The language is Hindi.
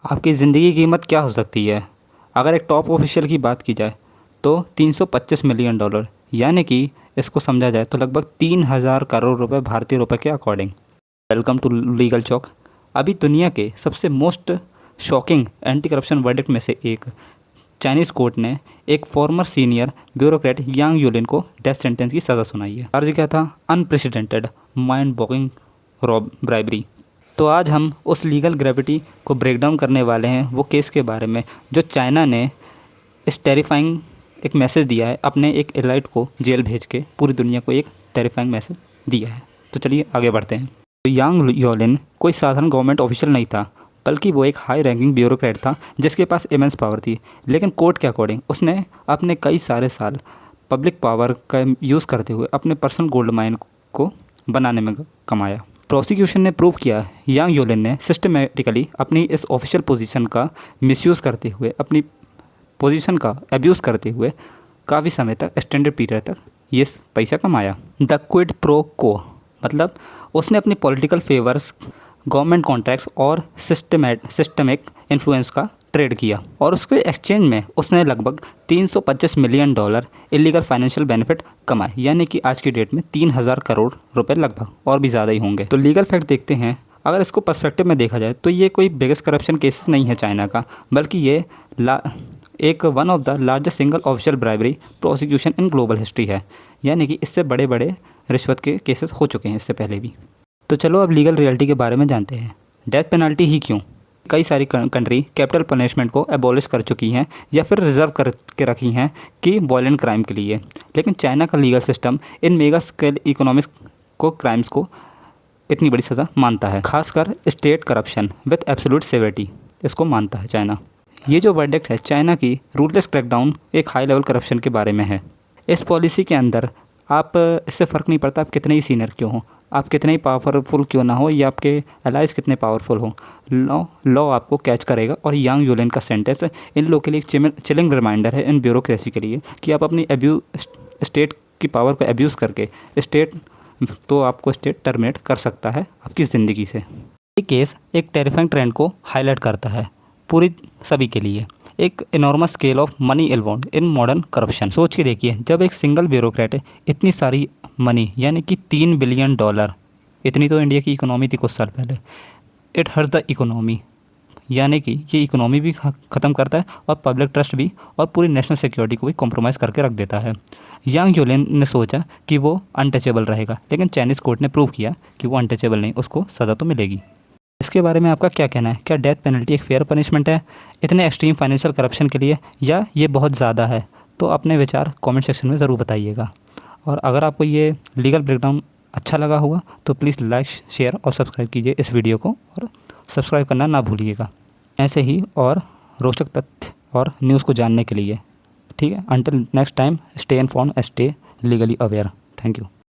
आपकी ज़िंदगी की कीमत क्या हो सकती है? अगर एक टॉप ऑफिशियल की बात की जाए तो $325 मिलियन, यानी कि इसको समझा जाए तो लगभग 3000 करोड़ रुपए भारतीय रुपए के अकॉर्डिंग। वेलकम टू लीगल चौक। अभी दुनिया के सबसे most shocking anti corruption verdict में से एक, चाइनीज़ कोर्ट ने एक फॉर्मर सीनियर ब्यूरोक्रेट यांग यूलिन को डेथ सेंटेंस की सज़ा सुनाई है। चार्ज क्या था? Unprecedented mind bogging bribery. तो आज हम उस लीगल ग्रेविटी को ब्रेक डाउन करने वाले हैं, वो केस के बारे में जो चाइना ने इस टेरिफाइंग एक मैसेज दिया है, अपने एक एलाइट को जेल भेज के पूरी दुनिया को एक टेरिफाइंग मैसेज दिया है। तो चलिए आगे बढ़ते हैं। तो यांग योलिन कोई साधारण गवर्नमेंट ऑफिशियल नहीं था, बल्कि वो एक हाई रैंकिंग ब्यूरोक्रेट था जिसके पास इमेंस पावर थी। लेकिन कोर्ट के अकॉर्डिंग उसने अपने कई सारे साल पब्लिक पावर का यूज़ करते हुए अपने पर्सनल गोल्ड माइन को बनाने में कमाया। प्रोसिक्यूशन ने प्रूव किया यांग योलिन ने सिस्टमेटिकली अपनी इस ऑफिशियल पोजीशन का मिसयूज़ करते हुए, अपनी पोजीशन का एब्यूज़ करते हुए काफ़ी समय तक, एक्सटेंडेड पीरियड तक ये पैसा कमाया। द क्विड प्रो को मतलब उसने अपनी पॉलिटिकल फेवर्स, गवर्नमेंट कॉन्ट्रैक्ट्स और सिस्टमिक इन्फ्लुएंस का ट्रेड किया और उसके एक्सचेंज में उसने लगभग $325 मिलियन इलीगल फाइनेंशियल बेनिफिट कमाए, यानी कि आज की डेट में 3000 करोड़ रुपए लगभग, और भी ज़्यादा ही होंगे। तो लीगल फैक्ट देखते हैं। अगर इसको पर्सपेक्टिव में देखा जाए तो ये कोई बिगेस्ट करप्शन केसेस नहीं है चाइना का, बल्कि ये एक one of the largest single official bribery prosecution in global history है, यानी कि इससे बड़े बड़े रिश्वत के केसेस हो चुके हैं इससे पहले भी। तो चलो अब लीगल रियलिटी के बारे में जानते हैं। डेथ पेनल्टी ही क्यों? कई सारी कंट्री कैपिटल पनिशमेंट को एबॉलिश कर चुकी हैं या फिर रिजर्व करके रखी हैं कि वायलेंट क्राइम के लिए, लेकिन चाइना का legal system in mega scale economics को क्राइम्स को इतनी बड़ी सज़ा मानता है, खासकर state corruption with absolute severity इसको मानता है चाइना। ये जो वर्डिक्ट है चाइना की रूटलेस क्रैकडाउन एक हाई लेवल करप्शन के बारे में है। इस पॉलिसी के अंदर आप, इससे फ़र्क नहीं पड़ता आप कितने ही सीनियर क्यों हो, आप कितने ही पावरफुल क्यों ना हो, या आपके एलाइज कितने पावरफुल हो, लॉ आपको कैच करेगा। और यांग यूलिन का सेंटेंस इन लोगों के लिए एक चिलिंग रिमाइंडर है, इन ब्यूरोक्रेसी के लिए, कि आप अपनी स्टेट की पावर को एब्यूज़ करके आपको स्टेट टर्मिनेट कर सकता है आपकी ज़िंदगी से। ये केस एक टेरिफाइंग ट्रेंड को हाईलाइट करता है पूरी सभी के लिए, एक enormous scale of money involved in modern corruption. सोच के देखिए, जब एक सिंगल ब्यूरोक्रेट इतनी सारी मनी, यानी कि $3 बिलियन, इतनी तो इंडिया की इकोनॉमी थी कुछ साल पहले, इट हर्ट द इकोनॉमी, यानी कि ये इकोनॉमी भी ख़त्म करता है और पब्लिक ट्रस्ट भी, और पूरी नेशनल सिक्योरिटी को भी कॉम्प्रोमाइज़ करके रख देता है। यांग यूलिन ने सोचा कि वो अनटचेबल रहेगा, लेकिन चाइनीज़ कोर्ट ने प्रूव किया कि वो अनटचेबल नहीं, उसको सज़ा तो मिलेगी। इसके बारे में आपका क्या कहना है? क्या डेथ पेनल्टी एक फेयर पनिशमेंट है इतने एक्सट्रीम फाइनेंशियल करप्शन के लिए, या ये बहुत ज़्यादा है? तो अपने विचार कमेंट सेक्शन में ज़रूर बताइएगा। और अगर आपको ये लीगल ब्रेकडाउन अच्छा लगा हुआ तो प्लीज़ लाइक, शेयर और सब्सक्राइब कीजिए इस वीडियो को, और सब्सक्राइब करना ना भूलिएगा ऐसे ही और रोचक तथ्य और न्यूज़ को जानने के लिए। ठीक है, until next time, stay informed, stay legally aware. Thank you.